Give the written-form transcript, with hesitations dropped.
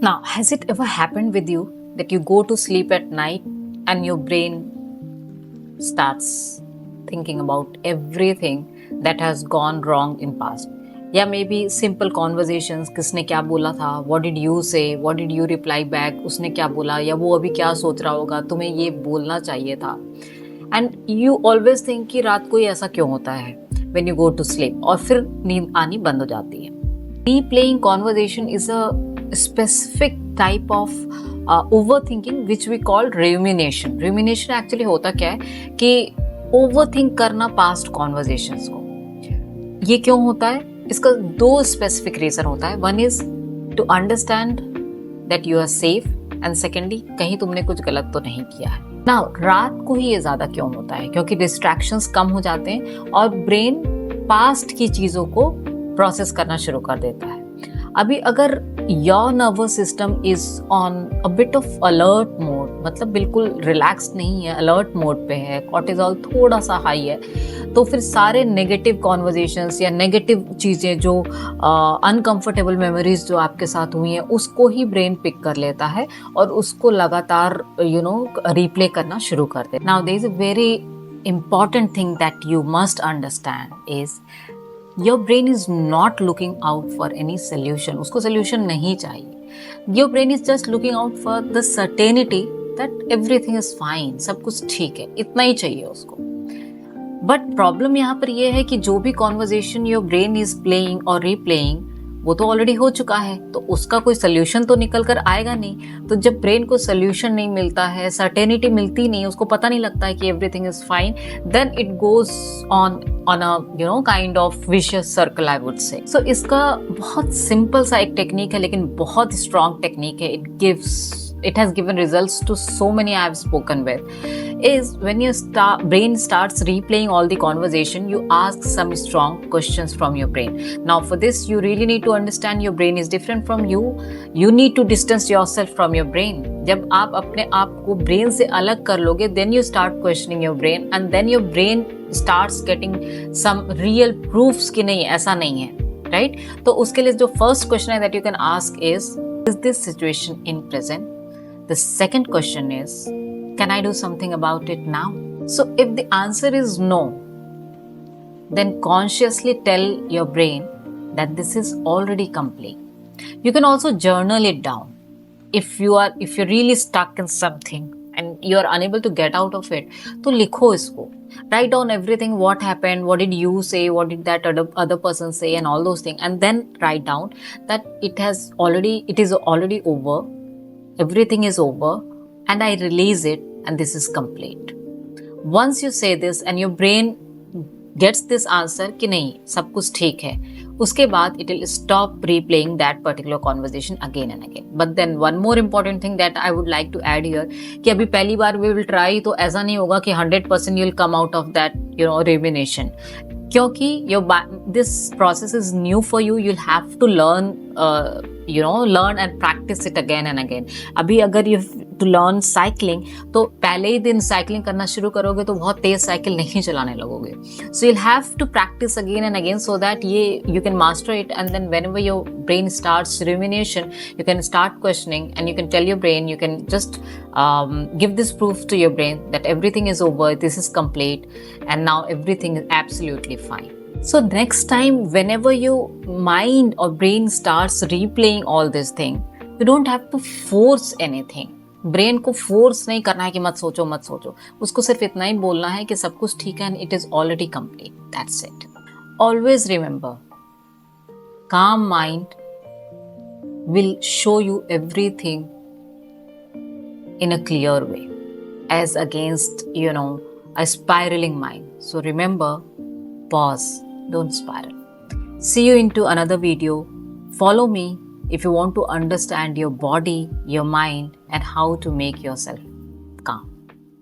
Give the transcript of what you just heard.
Now, has it ever happened with you that you go to sleep at night and your brain starts thinking about everything that has gone wrong in past? या may be simple conversations, किसने क्या बोला था, what did you से, what did you reply back, उसने क्या बोला या वो अभी क्या सोच रहा होगा, तुम्हें ये बोलना चाहिए था. एंड यू ऑलवेज थिंक कि रात को ही ऐसा क्यों होता है when you go to sleep, और फिर नींद आनी बंद हो जाती है. Replaying conversation is a specific type of overthinking which we call rumination. Rumination actually होता क्या है कि overthink करना past conversations को. ये क्यों होता है? इसका दो specific reason होता है. One is to understand that you are safe and secondly कहीं तुमने कुछ गलत तो नहीं किया है. Now रात को ही ये ज़्यादा क्यों होता है? क्योंकि distractions कम हो जाते हैं और brain past की चीज़ों को process करना शुरू कर देता है. अभी अगर your nervous system is on a bit of alert mode, मतलब बिल्कुल रिलैक्स्ड नहीं है, अलर्ट मोड पे है, कॉर्टिजोल थोड़ा सा हाई है, तो फिर सारे नेगेटिव कॉन्वर्जेशंस या नेगेटिव चीज़ें जो अनकंफर्टेबल मेमोरीज जो आपके साथ हुई हैं उसको ही ब्रेन पिक कर लेता है और उसको लगातार रिप्ले करना शुरू कर दे. Now there is a very important thing that you must understand is your brain is not looking out for any solution. उसको solution नहीं चाहिए. Your brain is just looking out for the certainty that everything is fine. सब कुछ ठीक है, इतना ही चाहिए उसको. But problem यहाँ पर ये है कि जो भी conversation your brain is playing और replaying वो तो ऑलरेडी हो चुका है, तो उसका कोई सोल्यूशन तो निकल कर आएगा नहीं. तो जब ब्रेन को सोल्यूशन नहीं मिलता है, सर्टेनिटी मिलती नहीं, उसको पता नहीं लगता है कि everything is fine, then it goes on a kind of vicious circle I would say. So इसका बहुत सिंपल सा एक टेक्निक है लेकिन बहुत स्ट्रॉन्ग टेक्निक है. It has given results to so many I have spoken with. Is when your brain starts replaying all the conversation, you ask some strong questions from your brain. Now for this you really need to understand your brain is different from you. You need to distance yourself from your brain. जब आप अपने आप को brain से अलग कर लोगे, then you start questioning your brain and then your brain starts getting some real proofs कि नहीं ऐसा नहीं है, right? तो उसके लिए जो first question है that you can ask is this situation in present? The second question is, can I do something about it now? So if the answer is no, then consciously tell your brain that this is already complete. You can also journal it down. If you're really stuck in something and you are unable to get out of it, तो लिखो इसको. Write down everything, what happened, what did you say, what did that other person say, and all those things, and then write down that it is already over. Everything is over and I release it and this is complete. Once you say this and your brain gets this answer कि नहीं सब कुछ ठीक है, उसके बाद it will stop replaying that particular conversation again and again. But then one more important thing that I would like to add here कि अभी पहली बार we will try तो ऐसा नहीं होगा कि 100% you'll come out of that rumination. क्योंकि this process is new for you, you'll have to learn and practice it again and again. अभी अगर you to learn cycling तो पहले ही दिन साइकिलिंग करना शुरू करोगे तो बहुत तेज साइकिल नहीं चलाने लगोगे. So you'll have to practice again and again so that you can master it, and then whenever your brain starts rumination, you can start questioning and you can tell your brain, you can just give this proof to your brain that everything is over, this is complete, and now everything is absolutely fine. So next time whenever your mind or brain starts replaying all this thing, you don't have to force anything. Brain को force नहीं करना है कि मत सोचो. उसको सिर्फ इतना ही बोलना है कि सब कुछ ठीक है and it is already complete. That's it. Always remember, calm mind will show you everything in a clear way as against a spiraling mind. So remember, pause, don't spiral. See you into another video. Follow me if you want to understand your body, your mind, and how to make yourself